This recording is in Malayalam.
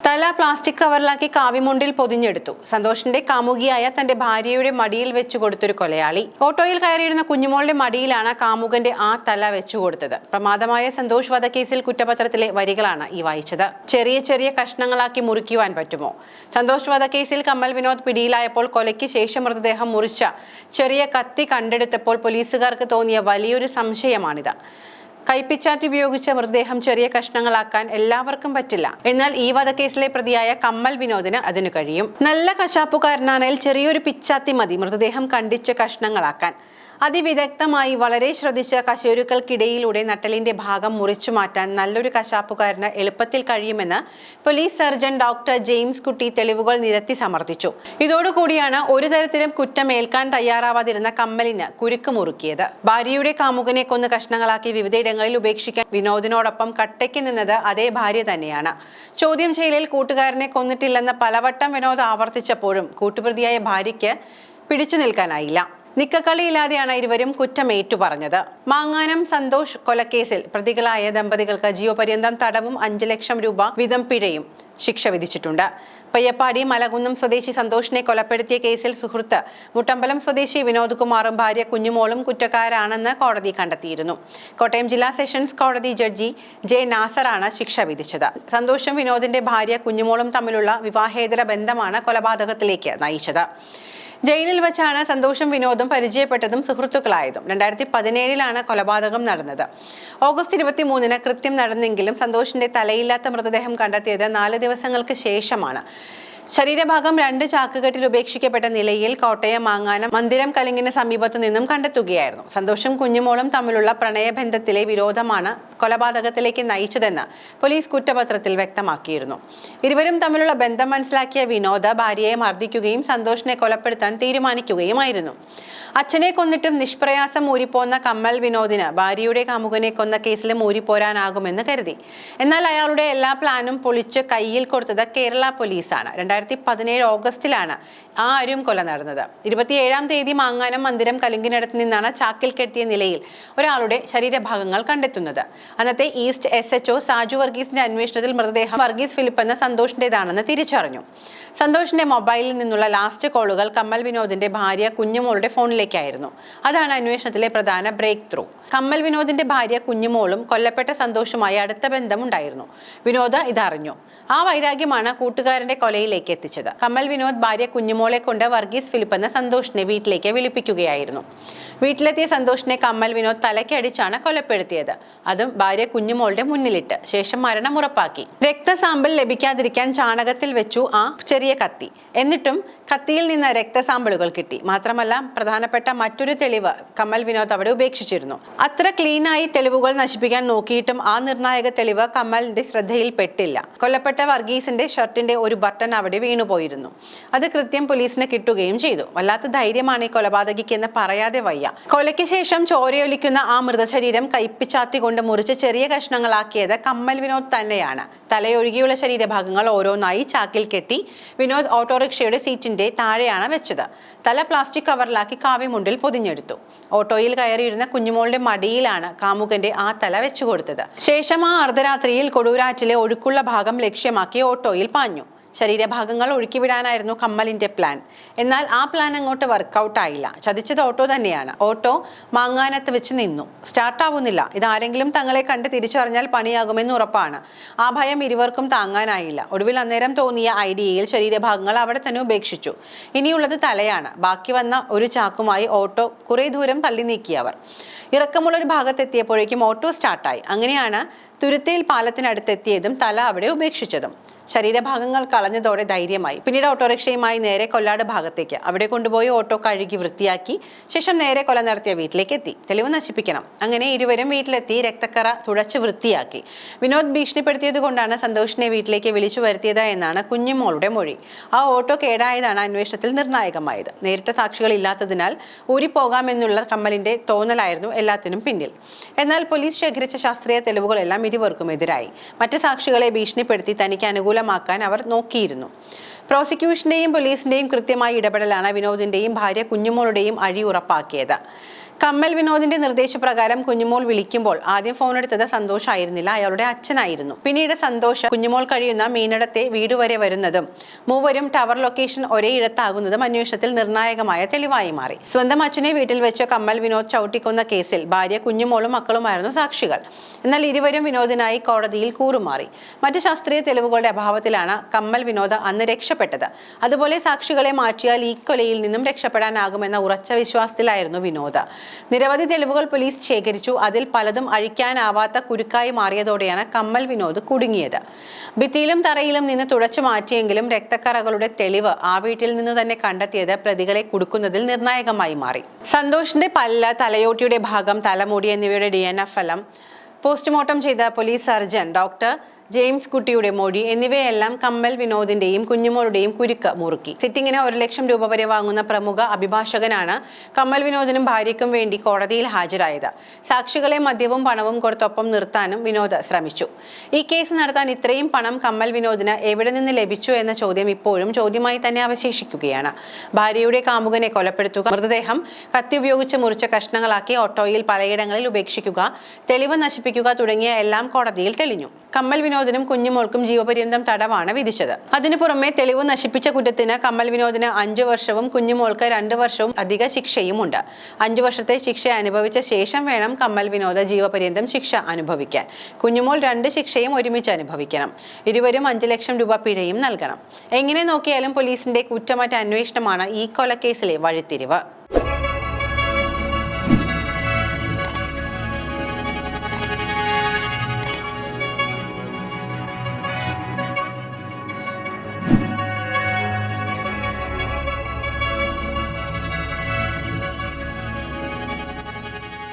തല പ്ലാസ്റ്റിക് കവറിലാക്കി കാവിമുണ്ടിൽ പൊതിഞ്ഞെടുത്തു. സന്തോഷിന്റെ കാമുകിയായ തന്റെ ഭാര്യയുടെ മടിയിൽ വെച്ചു കൊടുത്തൊരു കൊലയാളി. ഓട്ടോയിൽ കയറിയിരുന്ന കുഞ്ഞുമോളുടെ മടിയിലാണ് കാമുകന്റെ ആ തല വെച്ചുകൊടുത്തത്. പ്രമാദമായ സന്തോഷ് വധക്കേസിൽ കുറ്റപത്രത്തിലെ വരികളാണ് ഈ വായിച്ചത്. ചെറിയ ചെറിയ കഷ്ണങ്ങളാക്കി മുറിക്കുവാൻ പറ്റുമോ? സന്തോഷ് വധക്കേസിൽ കമ്മൽ വിനോദ് പിടിയിലായപ്പോൾ കൊലയ്ക്ക് ശേഷം മൃതദേഹം മുറിച്ച ചെറിയ കത്തി കണ്ടെടുത്തപ്പോൾ പോലീസുകാർക്ക് തോന്നിയ വലിയൊരു സംശയമാണിത്. കൈപ്പിച്ചാറ്റി ഉപയോഗിച്ച മൃതദേഹം ചെറിയ കഷ്ണങ്ങളാക്കാൻ എല്ലാവർക്കും പറ്റില്ല. എന്നാൽ ഈ വധക്കേസിലെ പ്രതിയായ കമ്മൽ വിനോദിന് അതിന് കഴിയും. നല്ല കശാപ്പുകാരനാണെങ്കിൽ ചെറിയൊരു പിച്ചാത്തി മതി മൃതദേഹം കണ്ടിച്ച് കഷ്ണങ്ങളാക്കാൻ. അതിവിദഗ്ധമായി വളരെ ശ്രദ്ധിച്ച കശേരുക്കൾക്കിടയിലൂടെ നട്ടലിന്റെ ഭാഗം മുറിച്ചു മാറ്റാൻ നല്ലൊരു കശാപ്പുകാരന് എളുപ്പത്തിൽ കഴിയുമെന്ന് പോലീസ് സർജൻ ഡോക്ടർ ജെയിംസ് കുട്ടി തെളിവുകൾ നിരത്തി സമർത്ഥിച്ചു. ഇതോടുകൂടിയാണ് ഒരു തരത്തിലും കുറ്റമേൽക്കാൻ തയ്യാറാവാതിരുന്ന കമ്മലിന് കുരുക്ക് മുറുക്കിയത്. ഭാര്യയുടെ കാമുകനെ കൊന്ന് കഷ്ണങ്ങളാക്കി വിവിധയിടങ്ങളിൽ ഉപേക്ഷിക്കാൻ വിനോദിനോടൊപ്പം കട്ടയ്ക്ക് നിന്നത് അതേ ഭാര്യ തന്നെയാണ്. ചോദ്യം ചെയ്യലിൽ കൂട്ടുകാരനെ കൊന്നിട്ടില്ലെന്ന് പലവട്ടം വിനോദ് ആവർത്തിച്ചപ്പോഴും കൂട്ടുപ്രതിയായ ഭാര്യയ്ക്ക് പിടിച്ചു നിൽക്കാനായില്ല. നിക്കക്കളിയില്ലാതെയാണ് ഇരുവരും കുറ്റമേറ്റു പറഞ്ഞത്. മാങ്ങാനം സന്തോഷ് കൊലക്കേസിൽ പ്രതികളായ ദമ്പതികൾക്ക് ജീവപര്യന്തം തടവും 5 ലക്ഷം രൂപ വീതം പിഴയും ശിക്ഷ വിധിച്ചിട്ടുണ്ട്. പയ്യപ്പാടി മലകുന്നം സ്വദേശി സന്തോഷിനെ കൊലപ്പെടുത്തിയ കേസിൽ സുഹൃത്ത് മുട്ടമ്പലം സ്വദേശി വിനോദ് കുമാറും ഭാര്യ കുഞ്ഞുമോളും കുറ്റക്കാരാണെന്ന് കോടതി കണ്ടെത്തിയിരുന്നു. കോട്ടയം ജില്ലാ സെഷൻസ് കോടതി ജഡ്ജി ജെ നാസറാണ് ശിക്ഷ വിധിച്ചത്. സന്തോഷും വിനോദിന്റെ ഭാര്യ കുഞ്ഞുമോളും തമ്മിലുള്ള വിവാഹേതര ബന്ധമാണ് കൊലപാതകത്തിലേക്ക് നയിച്ചത്. ജയിലിൽ വെച്ചാണ് സന്തോഷും വിനോദും പരിചയപ്പെട്ടതും സുഹൃത്തുക്കളായതും. 2017 കൊലപാതകം നടന്നത്. ഓഗസ്റ്റ് 23 കൃത്യം നടന്നെങ്കിലും സന്തോഷിന്റെ തലയില്ലാത്ത മൃതദേഹം കണ്ടെത്തിയത് 4 ദിവസങ്ങൾക്ക് ശേഷമാണ്. ശരീരഭാഗം 2 ചാക്കുകെട്ടിൽ ഉപേക്ഷിക്കപ്പെട്ട നിലയിൽ കോട്ടയം മാങ്ങാനം മന്ദിരം കലിങ്ങിന് സമീപത്തു നിന്നും കണ്ടെത്തുകയായിരുന്നു. സന്തോഷും കുഞ്ഞുമോളും തമ്മിലുള്ള പ്രണയബന്ധത്തിലെ വിരോധമാണ് കൊലപാതകത്തിലേക്ക് നയിച്ചതെന്ന് പോലീസ് കുറ്റപത്രത്തിൽ വ്യക്തമാക്കിയിരുന്നു. ഇരുവരും തമ്മിലുള്ള ബന്ധം മനസ്സിലാക്കിയ വിനോദ് ഭാര്യയെ മർദ്ദിക്കുകയും സന്തോഷിനെ കൊലപ്പെടുത്താൻ തീരുമാനിക്കുകയുമായിരുന്നു. അച്ഛനെ കൊന്നിട്ടും നിഷ്പ്രയാസം ഊരിപ്പോന്ന കമ്മൽ വിനോദിന് ഭാര്യയുടെ കാമുകനെ കൊന്ന കേസിലും ഊരിപ്പോരാനാകുമെന്ന് കരുതി. എന്നാൽ അയാളുടെ എല്ലാ പ്ലാനും പൊളിച്ച് കയ്യിൽ കൊടുത്തത് കേരള പോലീസാണ്. 2017 ഓഗസ്റ്റിലാണ് ആ അരും കൊല നടന്നത്. 27-ാം തീയതി മാങ്ങാനം മന്ദിരം കലുങ്കിനടുത്ത് നിന്നാണ് ചാക്കിൽ കെട്ടിയ നിലയിൽ ഒരാളുടെ ശരീരഭാഗങ്ങൾ കണ്ടെത്തുന്നത്. അന്നത്തെ ഈസ്റ്റ് SHO സാജു വർഗീസിന്റെ അന്വേഷണത്തിൽ മൃതദേഹം വർഗീസ് ഫിലിപ്പ് എന്ന സന്തോഷിന്റേതാണെന്ന് തിരിച്ചറിഞ്ഞു. സന്തോഷിന്റെ മൊബൈലിൽ നിന്നുള്ള ലാസ്റ്റ് കോളുകൾ കമ്മൽ വിനോദിന്റെ ഭാര്യ കുഞ്ഞുമോളുടെ ഫോണിലേക്കായിരുന്നു. അതാണ് അന്വേഷണത്തിലെ പ്രധാന ബ്രേക്ക് ത്രൂ. കമ്മൽ വിനോദിന്റെ ഭാര്യ കുഞ്ഞുമോളും കൊല്ലപ്പെട്ട സന്തോഷുമായി അടുത്ത ബന്ധമുണ്ടായിരുന്നു. വിനോദ് ഇതറിഞ്ഞു. ആ വൈരാഗ്യമാണ് കൂട്ടുകാരന്റെ കൊലയിലേക്ക് എത്തിച്ചത്. കമ്മൽ വിനോദ് ഭാര്യ കുഞ്ഞുമോളെ കൊണ്ട് വർഗീസ് ഫിലിപ്പ് എന്ന സന്തോഷിനെ വീട്ടിലേക്ക് വിളിപ്പിക്കുകയായിരുന്നു. വീട്ടിലെത്തിയ സന്തോഷിനെ കമ്മൽ വിനോദ് തലയ്ക്കടിച്ചാണ് കൊലപ്പെടുത്തിയത്. അതും ഭാര്യ കുഞ്ഞുമോളുടെ മുന്നിലിട്ട്. ശേഷം മരണം ഉറപ്പാക്കി. രക്തസാമ്പിൾ ലഭിക്കാതിരിക്കാൻ ചാണകത്തിൽ വെച്ചു ആ ചെറിയ കത്തി. എന്നിട്ടും കത്തിയിൽ നിന്ന് രക്തസാമ്പിളുകൾ കിട്ടി. മാത്രമല്ല പ്രധാനപ്പെട്ട മറ്റൊരു തെളിവ് കമ്മൽ വിനോദ് അവിടെ ഉപേക്ഷിച്ചിരുന്നു. അത്ര ക്ലീനായി തെളിവുകൾ നശിപ്പിക്കാൻ നോക്കിയിട്ടും ആ നിർണായക തെളിവ് കമ്മലിന്റെ ശ്രദ്ധയിൽപ്പെട്ടില്ല. കൊല്ലപ്പെട്ട വർഗീസിന്റെ ഷർട്ടിന്റെ ഒരു ബട്ടൺ അവിടെ വീണുപോയിരുന്നു. അത് കൃത്യം പോലീസിന് കിട്ടുകയും ചെയ്തു. വല്ലാത്ത ധൈര്യമാണ് ഈ കൊലപാതകിക്കെന്ന് പറയാതെ വയ്യ. കൊലയ്ക്ക് ശേഷം ചോരയൊലിക്കുന്ന ആ മൃതശരീരം കൈപ്പിച്ചാത്തി കൊണ്ട് മുറിച്ച് ചെറിയ കഷ്ണങ്ങളാക്കിയത് കമ്മൽ വിനോദ് തന്നെയാണ്. തലയൊഴികെയുള്ള ശരീരഭാഗങ്ങൾ ഓരോന്നായി ചാക്കിൽ കെട്ടി വിനോദ് ഓട്ടോറിക്ഷയുടെ സീറ്റിന്റെ താഴെയാണ് വെച്ചത്. തല പ്ലാസ്റ്റിക് കവറിലാക്കി കാവിമുണ്ടിൽ പൊതിഞ്ഞെടുത്തു. ഓട്ടോയിൽ കയറിയിരുന്ന കുഞ്ഞുമോളുടെ മടിയിലാണ് കാമുകന്റെ ആ തല വെച്ചുകൊടുത്തത്. ശേഷം ആ അർദ്ധരാത്രിയിൽ കൊടൂരാറ്റിലെ ഒഴുക്കുള്ള ഭാഗം ലക്ഷ്യമാക്കി ഓട്ടോയിൽ പാഞ്ഞു. ശരീരഭാഗങ്ങൾ ഒഴുക്കിവിടാനായിരുന്നു കമ്മലിന്റെ പ്ലാൻ. എന്നാൽ ആ പ്ലാൻ അങ്ങോട്ട് വർക്കൗട്ട് ആയില്ല. ചതിച്ചത് ഓട്ടോ തന്നെയാണ്. ഓട്ടോ മാങ്ങാനത്ത് വെച്ച് നിന്നു. സ്റ്റാർട്ടാവുന്നില്ല. ഇതാരെങ്കിലും തങ്ങളെ കണ്ട് തിരിച്ചറിഞ്ഞാൽ പണിയാകുമെന്ന് ഉറപ്പാണ്. ആ ഭയം ഇരുവർക്കും താങ്ങാനായില്ല. ഒടുവിൽ അന്നേരം തോന്നിയ ഐഡിയയിൽ ശരീരഭാഗങ്ങൾ അവിടെ തന്നെ ഉപേക്ഷിച്ചു. ഇനിയുള്ളത് തലയാണ്. ബാക്കി വന്ന ഒരു ചാക്കുമായി ഓട്ടോ കുറെ ദൂരം തള്ളി നീക്കിയവർ ഇറക്കമുള്ള ഒരു ഭാഗത്തെത്തിയപ്പോഴേക്കും ഓട്ടോ സ്റ്റാർട്ടായി. അങ്ങനെയാണ് തുരുത്തേൽ പാലത്തിനടുത്തെത്തിയതും തല അവിടെ ഉപേക്ഷിച്ചതും. ശരീരഭാഗങ്ങൾ കളഞ്ഞതോടെ ധൈര്യമായി. പിന്നീട് ഓട്ടോറിക്ഷയുമായി നേരെ കൊല്ലാട് ഭാഗത്തേക്ക്. അവിടെ കൊണ്ടുപോയി ഓട്ടോ കഴുകി വൃത്തിയാക്കി ശേഷം നേരെ കൊല നടത്തിയ വീട്ടിലേക്ക് എത്തി. തെളിവ് നശിപ്പിക്കണം. അങ്ങനെ ഇരുവരും വീട്ടിലെത്തി രക്തക്കറ തുടച്ച് വൃത്തിയാക്കി. വിനോദ് ഭീഷണിപ്പെടുത്തിയത് കൊണ്ടാണ് സന്തോഷിനെ വീട്ടിലേക്ക് വിളിച്ചു വരുത്തിയത് എന്നാണ് കുഞ്ഞുമോളുടെ മൊഴി. ആ ഓട്ടോ കേടായതാണ് അന്വേഷണത്തിൽ നിർണായകമായത്. നേരിട്ട സാക്ഷികൾ ഇല്ലാത്തതിനാൽ ഊരിപ്പോകാമെന്നുള്ള കമ്മലിന്റെ തോന്നലായിരുന്നു എല്ലാത്തിനും പിന്നിൽ. എന്നാൽ പോലീസ് ശേഖരിച്ച ശാസ്ത്രീയ തെളിവുകളെല്ലാം ഇരുവർക്കും എതിരായി. മറ്റ് സാക്ഷികളെ ഭീഷണിപ്പെടുത്തി തനിക്ക് അനുകൂലമാക്കാൻ അവർ നോക്കിയിരുന്നു. പ്രോസിക്യൂഷന്റെയും പോലീസിന്റെയും കൃത്യമായ ഇടപെടലാണ് വിനോദിന്റെയും ഭാര്യ കുഞ്ഞുമോളുടെയും അഴി ഉറപ്പാക്കിയത്. കമ്മൽ വിനോദിന്റെ നിർദ്ദേശപ്രകാരം കുഞ്ഞുമോൾ വിളിക്കുമ്പോൾ ആദ്യം ഫോൺ എടുത്തത് സന്തോഷ് ആയിരുന്നില്ല, അയാളുടെ അച്ഛനായിരുന്നു. പിന്നീട് സന്തോഷ് കുഞ്ഞുമോൾ കഴിയുന്ന മീനടത്തെ വീട് വരെ വരുന്നതും മൂവരും ടവർ ലൊക്കേഷൻ ഒരേ ഇടത്താകുന്നതും അന്വേഷണത്തിൽ നിർണായകമായ തെളിവായി മാറി. സ്വന്തം അച്ഛനെ വീട്ടിൽ വെച്ച് കമ്മൽ വിനോദ് ചവിട്ടിക്കൊന്ന കേസിൽ ഭാര്യ, കുഞ്ഞുമോളും മക്കളുമായിരുന്നു സാക്ഷികൾ. എന്നാൽ ഇരുവരും വിനോദിനായി കോടതിയിൽ കൂറുമാറി. മറ്റ് ശാസ്ത്രീയ തെളിവുകളുടെ അഭാവത്തിലാണ് കമ്മൽ വിനോദ് അന്ന് രക്ഷപ്പെട്ടത്. അതുപോലെ സാക്ഷികളെ മാറ്റിയാൽ ഈ കൊലയിൽ നിന്നും രക്ഷപ്പെടാനാകുമെന്ന ഉറച്ച വിശ്വാസത്തിലായിരുന്നു വിനോദ്. നിരവധി തെളിവുകൾ പോലീസ് ശേഖരിച്ചു. അതിൽ പലതും അഴിക്കാനാവാത്ത കുരുക്കായി മാറിയതോടെയാണ് കമ്മൽ വിനോദ് കുടുങ്ങിയത്. ഭിത്തിയിലും തറയിലും നിന്ന് തുടച്ചു മാറ്റിയെങ്കിലും രക്തക്കറകളുടെ തെളിവ് ആ വീട്ടിൽ നിന്നു തന്നെ കണ്ടെത്തിയത് പ്രതികളെ കുടുക്കുന്നതിൽ നിർണായകമായി മാറി. സന്തോഷിന്റെ പല്ല്, തലയോട്ടിയുടെ ഭാഗം, തലമുടി എന്നിവയുടെ DNA ഫലം പോസ്റ്റ്മോർട്ടം ചെയ്ത പോലീസ് സർജൻ ഡോക്ടർ ജെയിംസ് കുട്ടിയുടെ മൊഴി എന്നിവയെല്ലാം കമ്മൽ വിനോദിന്റെയും കുഞ്ഞുമോളുടെയും കുരുക്ക് മുറുക്കി. സിറ്റിംഗിന് 1 ലക്ഷം രൂപ വരെ വാങ്ങുന്ന പ്രമുഖ അഭിഭാഷകനാണ് കമ്മൽ വിനോദിനും ഭാര്യയ്ക്കും വേണ്ടി കോടതിയിൽ ഹാജരായത്. സാക്ഷികളെ മദ്യവും പണവും കൊടുത്തൊപ്പം നിർത്താനും വിനോദ് ശ്രമിച്ചു. ഈ കേസ് നടത്താൻ ഇത്രയും പണം കമ്മൽ വിനോദിന് എവിടെ നിന്ന് ലഭിച്ചു എന്ന ചോദ്യം ഇപ്പോഴും ചോദ്യമായി തന്നെ അവശേഷിക്കുകയാണ്. ഭാര്യയുടെ കാമുകനെ കൊലപ്പെടുത്തുക, മൃതദേഹം കത്തി ഉപയോഗിച്ച് മുറിച്ച കഷ്ണങ്ങളാക്കി ഓട്ടോയിൽ പലയിടങ്ങളിൽ ഉപേക്ഷിക്കുക, തെളിവ് നശിപ്പിക്കുക തുടങ്ങിയ എല്ലാം കോടതിയിൽ തെളിഞ്ഞു. കമ്മൽ വിനോദിനും കുഞ്ഞുമോൾക്കും ജീവപര്യന്തം തടവാണ് വിധിച്ചത്. അതിനു പുറമെ തെളിവ് നശിപ്പിച്ച കുറ്റത്തിന് കമ്മൽ വിനോദിന് 5 വർഷവും കുഞ്ഞുമോൾക്ക് 2 വർഷവും അധിക ശിക്ഷയുമുണ്ട്. 5 വർഷത്തെ ശിക്ഷ അനുഭവിച്ച ശേഷം വേണം കമ്മൽ വിനോദ് ജീവപര്യന്തം ശിക്ഷ അനുഭവിക്കാൻ. കുഞ്ഞുമോൾ 2 ശിക്ഷയും ഒരുമിച്ച് അനുഭവിക്കണം. ഇരുവരും 5 ലക്ഷം രൂപ പിഴയും നൽകണം. എങ്ങനെ നോക്കിയാലും പോലീസിന്റെ കുറ്റമറ്റ അന്വേഷണമാണ് ഈ കൊലക്കേസിലെ വഴിത്തിരിവ്.